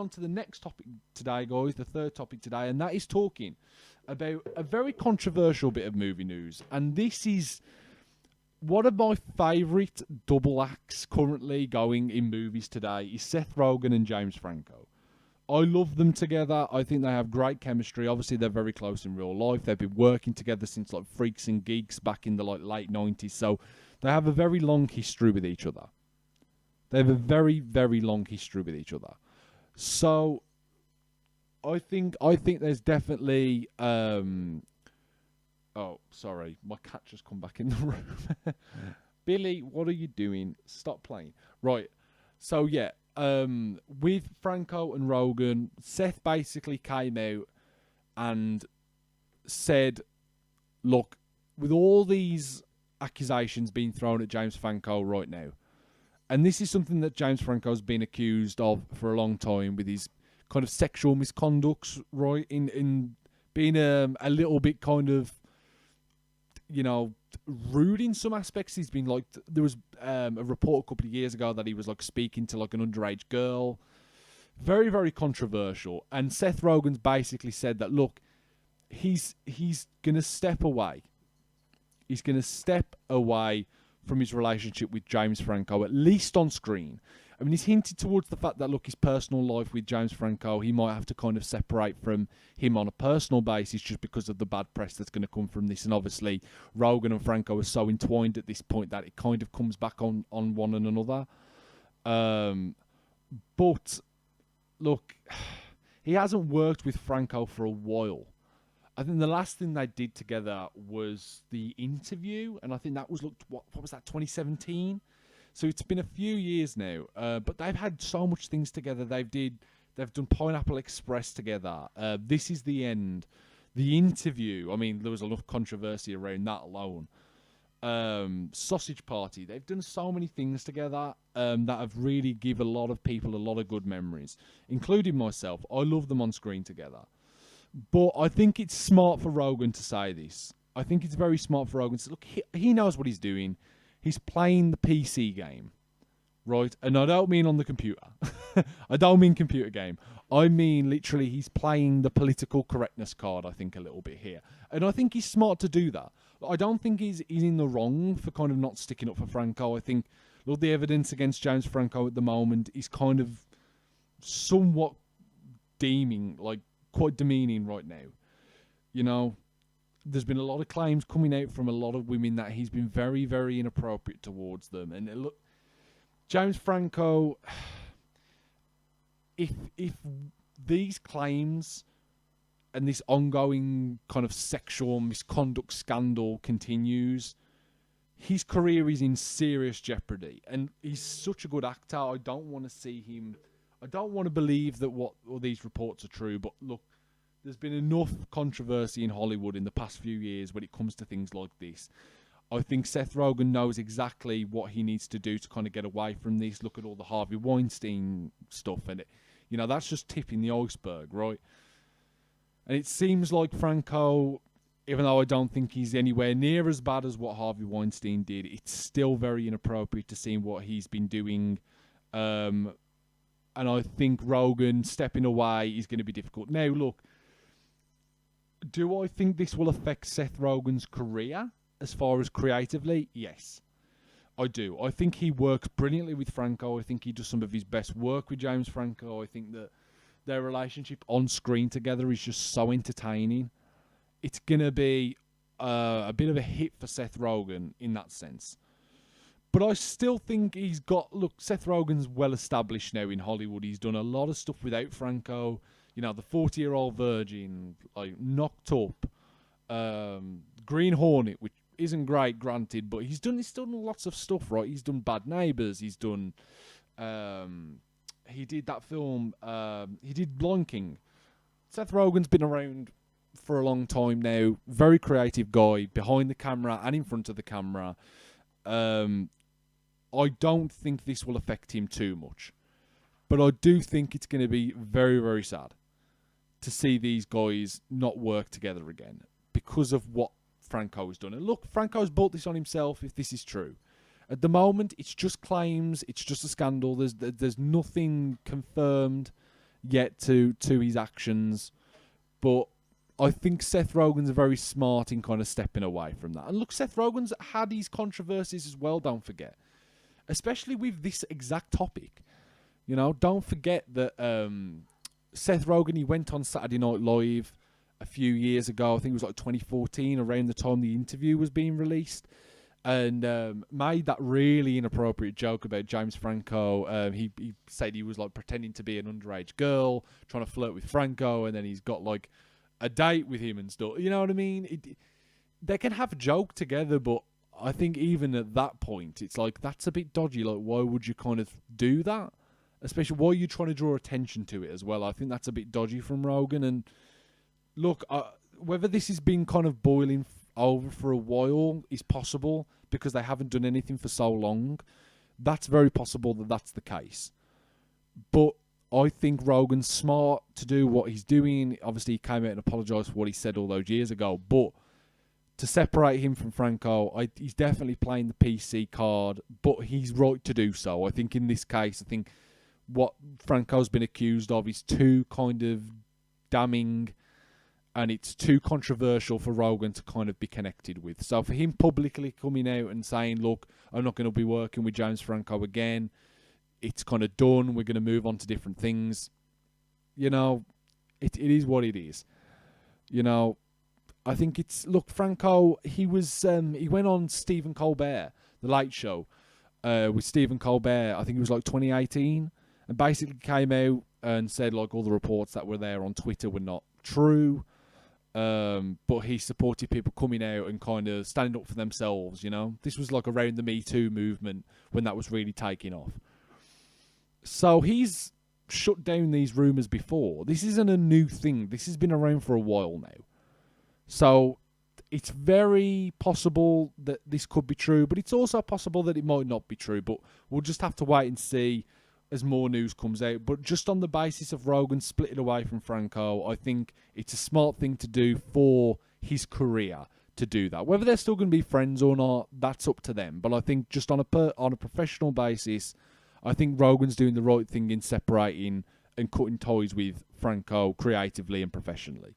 on to the next topic today, guys, the third topic today, and that is talking about a very controversial bit of movie news. And this is one of my favourite double acts currently going in movies today is Seth Rogen and James Franco. I love them together. I think they have great chemistry. Obviously, they're very close in real life. They've been working together since like Freaks and Geeks back in the late 90s. So they have a very long history with each other. They have a very, very long history with each other. So I think there's definitely oh, sorry, my cat just come back in the room. Billy, what are you doing? Stop playing. Right. So yeah, with Franco and Rogen, Seth basically came out and said, look, with all these accusations being thrown at James Franco right now, and this is something that James Franco's been accused of for a long time with his kind of sexual misconducts, right? In being a little bit kind of, you know, rude in some aspects. He's been like, there was a report a couple of years ago that he was like speaking to like an underage girl. Very, very controversial. And Seth Rogen's basically said that, look, he's going to step away. He's going to step away from his relationship with James Franco, at least on screen. I mean, he's hinted towards the fact that, look, his personal life with James Franco, he might have to kind of separate from him on a personal basis just because of the bad press that's going to come from this. And obviously, Rogen and Franco are so entwined at this point that it kind of comes back on one and another. But, look, he hasn't worked with Franco for a while. I think the last thing they did together was The Interview, and I think that was, what was that, 2017? So it's been a few years now, but they've had so much things together. They've done Pineapple Express together. This Is the End, The Interview. I mean, there was enough controversy around that alone. Sausage Party. They've done so many things together that have really give a lot of people a lot of good memories, including myself. I love them on screen together. But I think it's smart for Rogen to say this. I think it's very smart for Rogen to say, look, he knows what he's doing. He's playing the PC game, right? And I don't mean on the computer. I don't mean computer game. I mean literally he's playing the political correctness card, I think, a little bit here. And I think he's smart to do that. I don't think he's in the wrong for kind of not sticking up for Franco. I think, look, the evidence against James Franco at the moment is kind of somewhat quite demeaning right now. You know, there's been a lot of claims coming out from a lot of women that he's been very, very inappropriate towards them. And look, James Franco, if these claims and this ongoing kind of sexual misconduct scandal continues, his career is in serious jeopardy. And he's such a good actor. I don't want to see him. I don't want to believe that all these reports are true, but look, there's been enough controversy in Hollywood in the past few years when it comes to things like this. I think Seth Rogen knows exactly what he needs to do to kind of get away from this. Look at all the Harvey Weinstein stuff, and that's just tipping the iceberg, right? And it seems like Franco, even though I don't think he's anywhere near as bad as what Harvey Weinstein did, it's still very inappropriate to see what he's been doing. And I think Rogen stepping away is going to be difficult. Now, look, do I think this will affect Seth Rogen's career as far as creatively? Yes, I do. I think he works brilliantly with Franco. I think he does some of his best work with James Franco. I think that their relationship on screen together is just so entertaining. It's going to be a bit of a hit for Seth Rogen in that sense. But I still think Seth Rogen's well established now in Hollywood. He's done a lot of stuff without Franco. You know, The 40-Year-Old Virgin, like Knocked Up, Green Hornet, which isn't great, granted, but he's done lots of stuff, right? He's done Bad Neighbours. He's done, he did that film. He did Lion King. Seth Rogen's been around for a long time now. Very creative guy behind the camera and in front of the camera. I don't think this will affect him too much, but I do think it's going to be very, very sad to see these guys not work together again because of what Franco has done. And look, Franco's brought this on himself if this is true. At the moment, it's just claims, it's just a scandal. There's nothing confirmed yet to his actions. But I think Seth Rogen's very smart in kind of stepping away from that. And look, Seth Rogen's had his controversies as well, don't forget. Especially with this exact topic. You know, don't forget that Seth Rogen, he went on Saturday Night Live a few years ago. I think it was like 2014, around the time the interview was being released. And made that really inappropriate joke about James Franco. He said he was like pretending to be an underage girl, trying to flirt with Franco, and then he's got like a date with him and stuff. You know what I mean? They can have a joke together, but I think even at that point, it's like, that's a bit dodgy. Like, why would you kind of do that? Especially, why are you trying to draw attention to it as well? I think that's a bit dodgy from Rogen. And look, whether this has been kind of boiling over for a while is possible, because they haven't done anything for so long. That's very possible that that's the case. But I think Rogen's smart to do what he's doing. Obviously, he came out and apologised for what he said all those years ago. But to separate him from Franco, he's definitely playing the PC card, but he's right to do so. I think in this case, I think what Franco's been accused of is too kind of damning, and it's too controversial for Rogen to kind of be connected with. So for him publicly coming out and saying, look, I'm not going to be working with James Franco again, it's kind of done, we're going to move on to different things. You know, it is what it is. You know, I think it's... Look, Franco, he went on Stephen Colbert, The Late Show, with Stephen Colbert, I think it was like 2018, and basically came out and said like all the reports that were there on Twitter were not true. But he supported people coming out and kind of standing up for themselves, you know. This was like around the Me Too movement when that was really taking off. So he's shut down these rumours before. This isn't a new thing. This has been around for a while now. So it's very possible that this could be true, but it's also possible that it might not be true. But we'll just have to wait and see as more news comes out. But just on the basis of Rogen splitting away from Franco, I think it's a smart thing to do for his career to do that. Whether they're still going to be friends or not, that's up to them. But I think just on a professional basis, I think Rogen's doing the right thing in separating and cutting ties with Franco creatively and professionally.